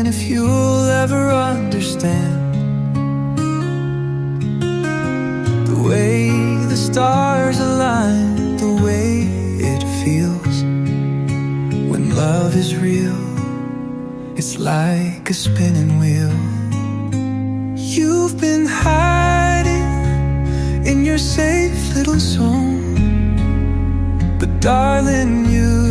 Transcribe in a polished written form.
if you'll ever understand the way the stars align, the way it feels when love is real. It's like a spinning wheel. You've been hiding in your safe little zone, but darling, you